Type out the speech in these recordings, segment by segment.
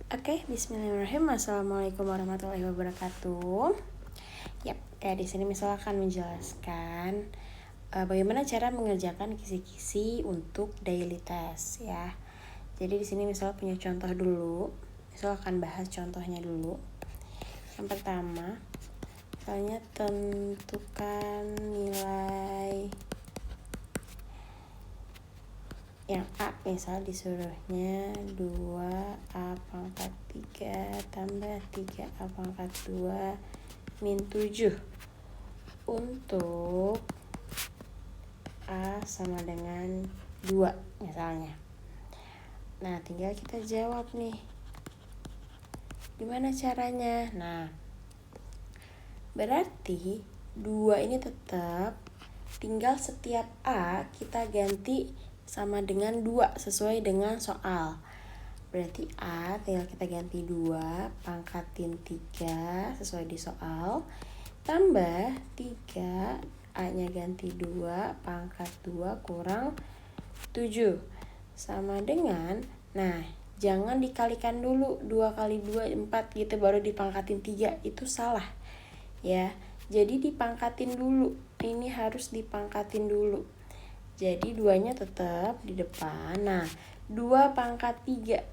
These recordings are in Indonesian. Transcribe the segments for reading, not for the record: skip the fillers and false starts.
Oke, bismillahirrahmanirrahim. Assalamualaikum warahmatullahi wabarakatuh. Yap, kayak di sini misal akan menjelaskan bagaimana cara mengerjakan kisi-kisi untuk daily task ya. Jadi di sini misal punya contoh dulu. Misal akan bahas contohnya dulu. Yang pertama, misalnya tentukan nilai yang A, misal disuruhnya 2A pangkat 3 tambah 3A pangkat 2 min 7 untuk A sama dengan 2 misalnya. Nah, tinggal kita jawab nih, gimana caranya? Nah, berarti 2 ini tetap, tinggal setiap A kita ganti sama dengan 2 sesuai dengan soal. Berarti A tinggal kita ganti 2 pangkatin 3 sesuai di soal, tambah 3 A nya ganti 2 pangkat 2 kurang 7 sama dengan, nah jangan dikalikan dulu 2 kali 2 4 gitu baru dipangkatin 3, itu salah ya. Jadi dipangkatin dulu, ini harus dipangkatin dulu. Jadi 2-nya tetap di depan. Nah, 2 pangkat 3.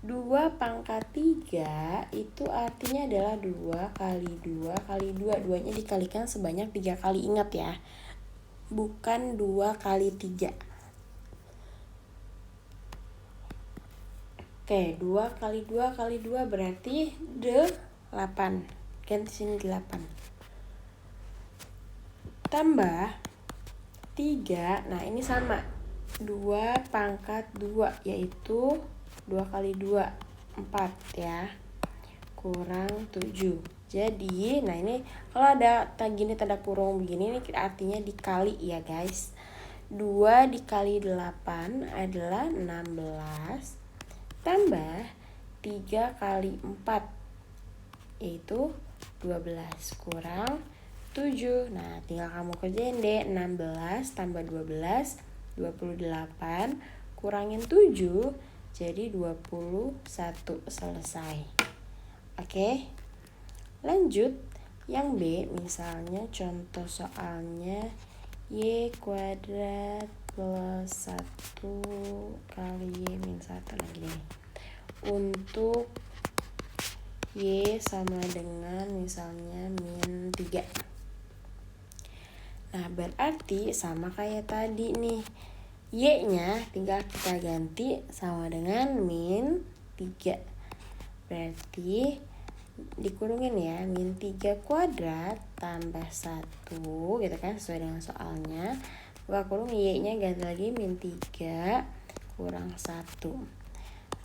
2 pangkat 3 itu artinya adalah 2 kali 2 kali 2. 2-nya dikalikan sebanyak 3 kali, ingat ya. Bukan 2 kali 3. Oke, 2 kali 2 kali 2 berarti 8. Ganti sini 8. Tambah 3, nah ini sama 2 pangkat 2 yaitu 2 kali 2 4 ya, kurang 7. Jadi nah ini kalau ada gini tanda kurung begini ini artinya dikali ya guys. 2 dikali 8 adalah 16 tambah 3 kali 4 yaitu 12 kurang 7. Nah, tinggal kamu kerjain deh. 16 tambah 12, 28. Kurangin 7, jadi 21. Selesai. Oke. Lanjut. Yang B, misalnya contoh soalnya Y kuadrat plus 1 kali Y min 1 lagi nih. Untuk Y sama dengan misalnya min 3. Nah, berarti sama kayak tadi nih. Y-nya tinggal kita ganti sama dengan min 3. Berarti dikurungin ya, min 3 kuadrat tambah 1 gitu kan, sesuai dengan soalnya. Buka kurung, Y-nya ganti lagi min 3 kurang 1.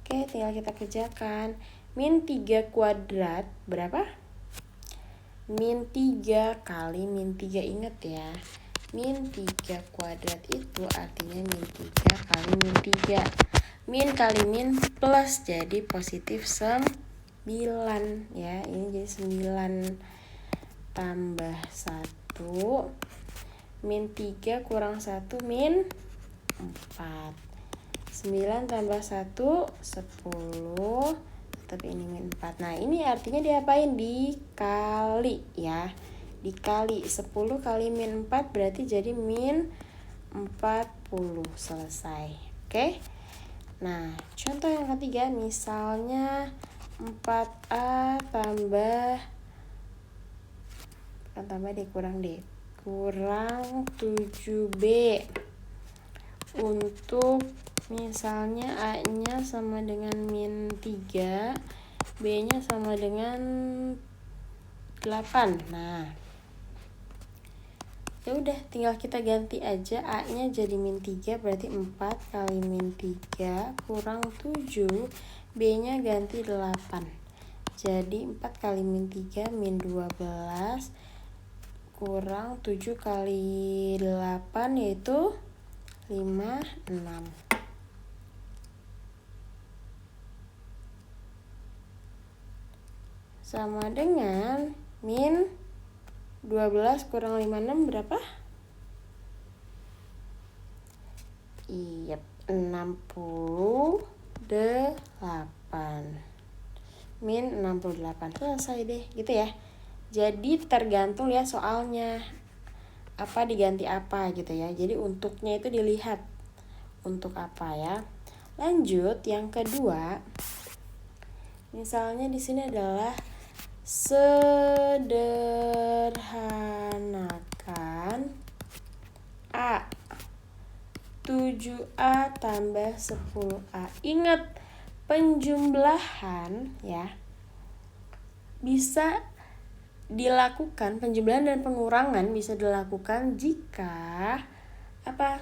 Oke, tinggal kita kerjakan. Min 3 kuadrat berapa? Min 3 kali min 3, ingat ya. Min 3 kuadrat itu artinya min 3 kali min 3. Min kali min plus, jadi positif 9 ya. Ini jadi 9 tambah 1. Min 3 kurang 1 min 4. 9 tambah 1 10. Tapi ini min 4. Nah, ini artinya diapain? Dikali ya. Dikali 10 kali min 4 berarti jadi min 40. Selesai. Oke. Nah, contoh yang ketiga misalnya 4A kurang 7B. Untuk misalnya A-nya sama dengan min 3, B-nya sama dengan 8. Nah, ya udah tinggal kita ganti aja. A-nya jadi min 3 berarti 4 kali min 3 kurang 7. B-nya ganti 8. Jadi 4 kali min 3 min 12 kurang 7 kali 8 yaitu 56. Sama dengan min 12 kurang 56 berapa? Iya, 68. min 68. Selesai deh, gitu ya. Jadi tergantung ya soalnya apa diganti apa gitu ya. Jadi untuknya itu dilihat untuk apa ya. Lanjut yang kedua. Misalnya di sini adalah sederhanakan A 7A tambah 10A. Ingat, penjumlahan ya bisa dilakukan, penjumlahan dan pengurangan bisa dilakukan jika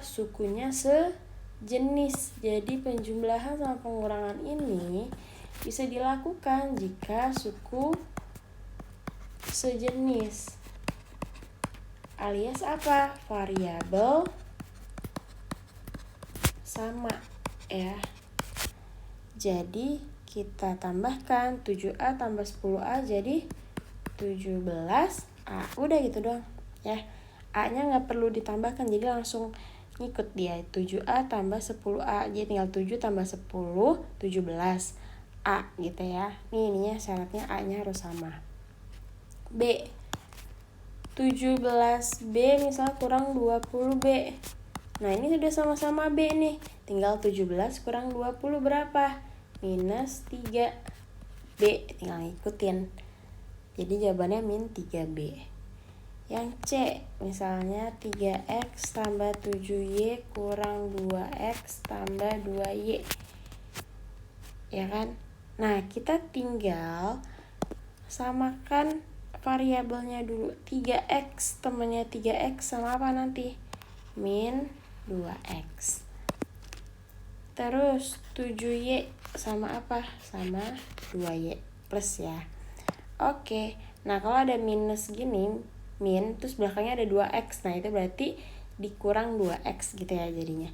sukunya sejenis. Jadi penjumlahan sama pengurangan ini bisa dilakukan jika suku sejenis, alias variabel sama ya. Jadi kita tambahkan 7A tambah 10A jadi 17A. Udah gitu doang ya. A-nya nggak perlu ditambahkan, jadi langsung ngikut dia. 7A tambah 10A, jadi tinggal 7 tambah 10, 17A gitu ya. Ininya syaratnya A-nya harus sama. B 17B misalnya kurang 20B. Nah ini sudah sama-sama B nih. Tinggal 17 kurang 20 berapa? Minus 3B. Tinggal ngikutin. Jadi jawabannya min 3B. Yang C misalnya 3X tambah 7Y kurang 2X tambah 2Y. Ya kan? Nah kita tinggal samakan variabelnya dulu. 3X temannya 3X sama apa nanti? Min 2X. Terus 7Y sama apa? Sama 2Y plus ya. Oke, nah kalau ada minus gini, min, terus belakangnya ada 2X. Nah itu berarti dikurang 2X gitu ya jadinya.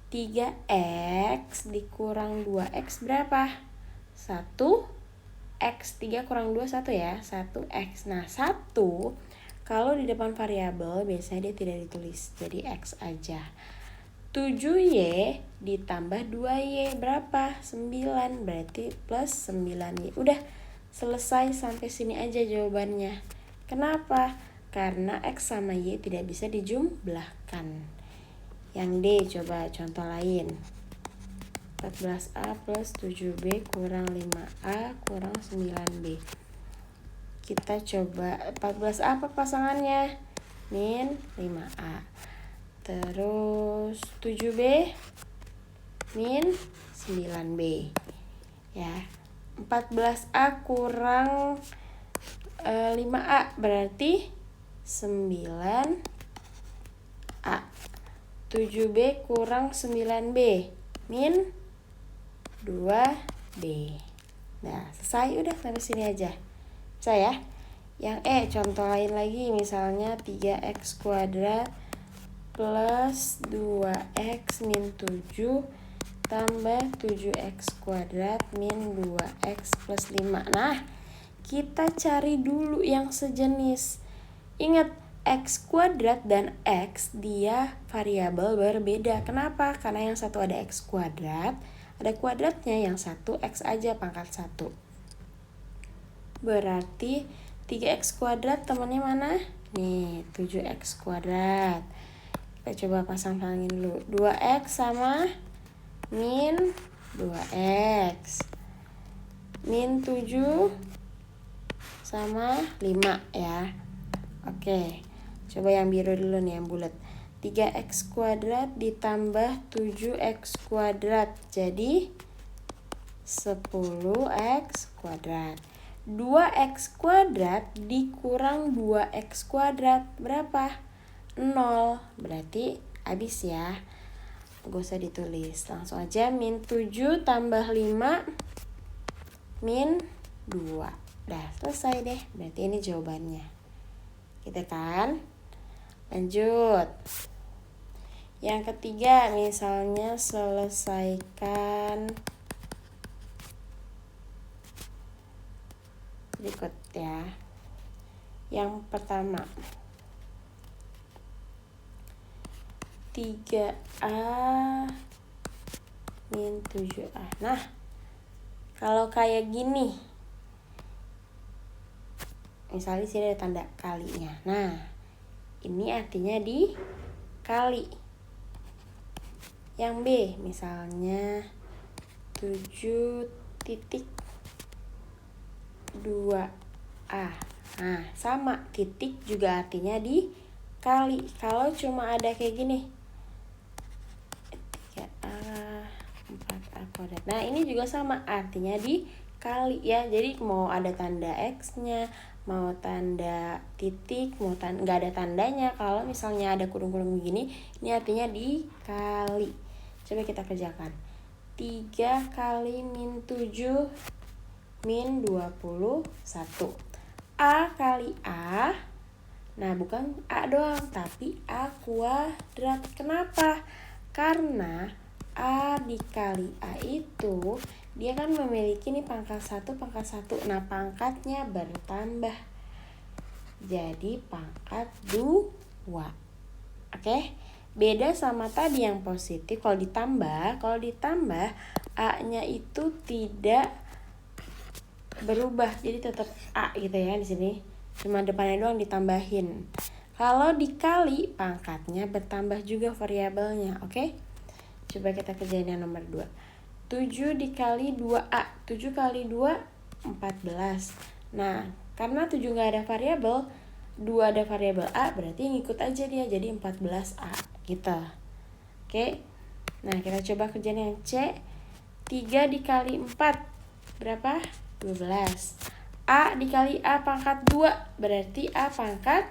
3X dikurang 2X berapa? 1X. 3 kurang 2, 1 ya. 1X. Nah 1 kalau di depan variabel biasanya dia tidak ditulis, jadi X aja. 7Y ditambah 2Y berapa? 9, berarti plus 9Y. Udah selesai, sampai sini aja jawabannya. Kenapa? Karena X sama Y tidak bisa dijumlahkan. Yang D coba contoh lain. 14A plus 7B kurang 5A kurang 9B. Kita coba 14A apa pasangannya? Min 5A. Terus 7B min 9B. Ya. 14A kurang 5A berarti 9A. 7B kurang 9B min 2B. Nah selesai, udah sampai sini aja. Bisa ya. Yang E contoh lain lagi, misalnya 3X kuadrat plus 2X min 7 tambah 7X kuadrat min 2X plus 5. Nah kita cari dulu yang sejenis. Ingat, X kuadrat dan X dia variabel berbeda. Kenapa? Karena yang satu ada X kuadrat, ada kuadratnya, yang satu X aja pangkat 1. Berarti 3X kuadrat temannya mana? Nih 7X kuadrat. Kita coba pasang-pasangin dulu. 2X sama min 2X. Min 7 sama 5 ya. Oke, coba yang biru dulu nih, yang bulat. 3X kuadrat ditambah 7X kuadrat jadi 10X kuadrat. 2X kuadrat dikurang 2X kuadrat berapa? 0. Berarti habis ya. Gak usah ditulis, langsung aja min 7 tambah 5 min 2. Udah selesai deh, berarti ini jawabannya. Gitu kan? Lanjut. Yang ketiga, misalnya selesaikan berikut ya. Yang pertama, 3A min 7A. Nah, kalau kayak gini, Misalnya di sini ada tanda kalinya. Nah, ini artinya dikali. Yang B misalnya 7,2A. Nah, sama, titik juga artinya dikali. Kalau cuma ada kayak gini 3A 4A kuadrat. Nah, ini juga sama, artinya dikali ya. Jadi mau ada tanda X-nya, mau tanda titik, mau nggak ada tandanya. Kalau misalnya ada kurung-kurung begini, ini artinya dikali. Coba kita kerjakan. 3 kali min 7 min 21. A kali A. Nah, bukan A doang, tapi A kuadrat. Kenapa? Karena A dikali A itu, dia kan memiliki nih pangkat 1, pangkat 1. Nah, pangkatnya bertambah. Jadi pangkat 2. Oke? Beda sama tadi yang positif. Kalau ditambah A-nya itu tidak berubah, jadi tetap A gitu ya di sini. Cuma depannya doang ditambahin. Kalau dikali, pangkatnya bertambah juga variabelnya, oke? Coba kita kerjain yang nomor 2. 7 dikali 2A. 7 kali 2, 14. Nah, karena 7 nggak ada variabel, 2 ada variabel A, berarti ngikut aja dia, jadi 14A gitu. Oke? Nah, kita coba kerjain yang C. 3 dikali 4, berapa? 12. A dikali A pangkat 2, berarti A pangkat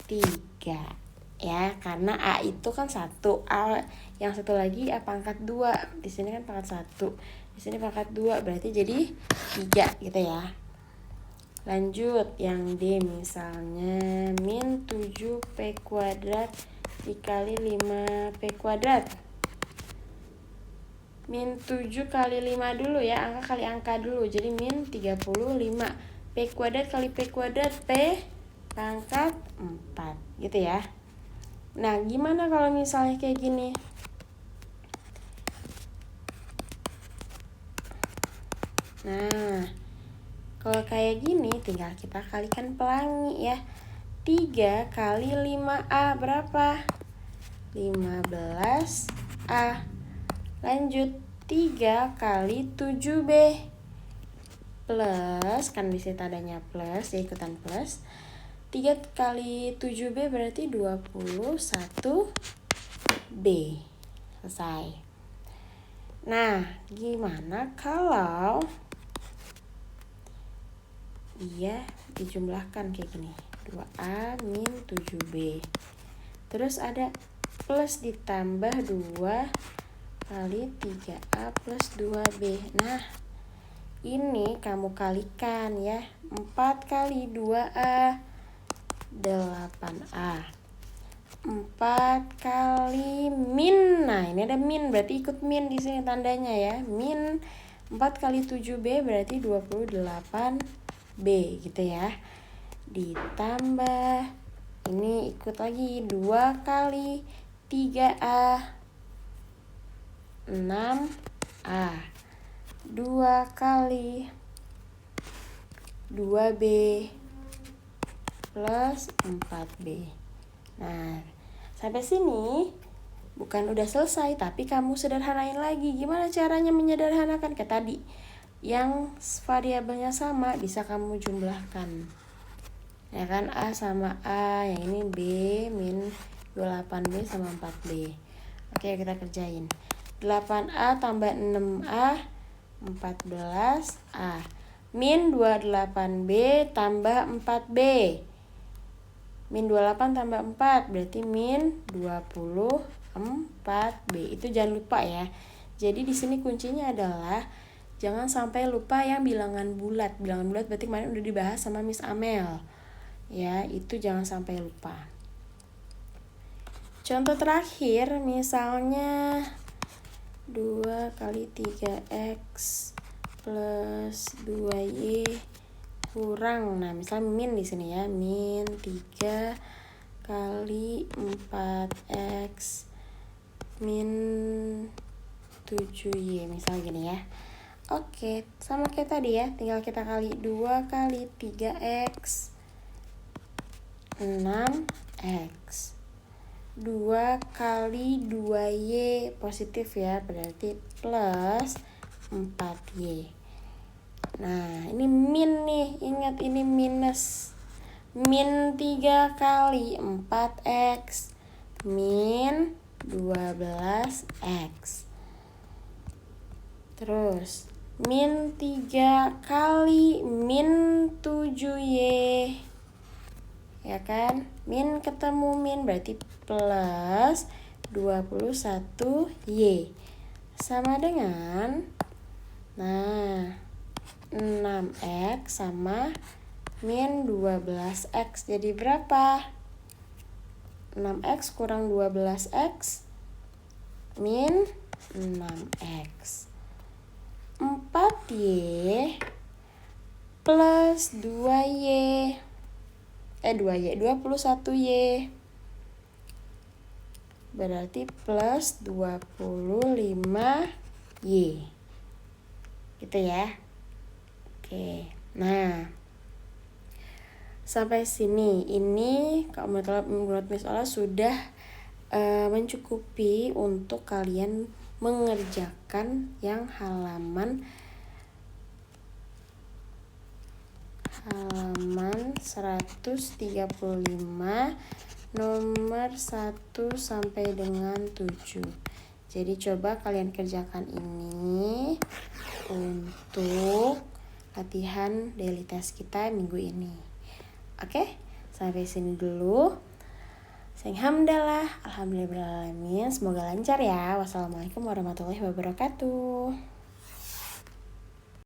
3. Ya, karena A itu kan 1. A yang satu lagi A pangkat 2. Di sini kan pangkat 1. Di sini pangkat 2, berarti jadi 3 gitu ya. Lanjut yang D misalnya min 7P kuadrat dikali 5P kuadrat. Min 7 kali 5 dulu ya, angka kali angka dulu. Jadi min 35. P kuadrat kali P kuadrat, P pangkat 4 gitu ya. Nah, gimana kalau misalnya kayak gini? Nah, kalau kayak gini tinggal kita kalikan pelangi ya. 3 kali 5A berapa? 15A. Lanjut, 3 kali 7B plus, kan bisa tandanya plus, ya ikutan plus. 3 kali 7B berarti 21B. Selesai. Nah, gimana kalau dia dijumlahkan kayak gini? 2A min 7B. Terus ada plus ditambah 2 kali 3A plus 2B. Nah, ini kamu kalikan ya. 4 kali 2A 8A. 4 kali min. Nah, ini ada min, berarti ikut min di sini tandanya ya. Min 4 kali 7B berarti 28B gitu ya. Ditambah ini ikut lagi 2 kali 3A 6A. 2 kali 2B plus 4B. Nah, sampai sini bukan udah selesai, tapi kamu sederhanain lagi. Gimana caranya menyederhanakan? Kayak tadi, yang variabelnya sama bisa kamu jumlahkan. Ya kan, A sama A, yang ini B min 28B sama 4B. Oke, kita kerjain. 8A tambah 6A 14A min 28B tambah 4B. Min 28 tambah 4 berarti min 24B. Itu jangan lupa ya. Jadi di sini kuncinya adalah jangan sampai lupa yang bilangan bulat. Bilangan bulat berarti kemarin udah dibahas sama Miss Amel. Ya, itu jangan sampai lupa. Contoh terakhir misalnya 2 kali 3X plus 2Y kurang. Nah, misalnya min di sini ya. Min 3 kali 4X min 7Y. Misalnya gini ya. Oke, sama kayak tadi ya, tinggal kita kali 2 kali 3x 6x 2 kali 2y positif ya, berarti plus 4y. Nah ini min nih, ingat ini minus. Min 3 kali 4x min 12x. Terus min 3 kali min 7y, ya kan? Min ketemu min berarti plus 21y sama dengan, nah 6x sama min 12x, jadi berapa? 6x kurang 12x min 6x. 4y plus 2y 21y berarti plus 25y, gitu ya. Oke, nah sampai sini ini kalau menurut Miss Ola sudah mencukupi untuk kalian mengerjakan yang halaman 135 nomor 1 sampai dengan 7. Jadi coba kalian kerjakan ini untuk latihan daily test kita minggu ini. Oke, sampai sini dulu. Alhamdulillah, alhamdulillahirrahmanirrahim. Semoga lancar ya. Wassalamualaikum warahmatullahi wabarakatuh.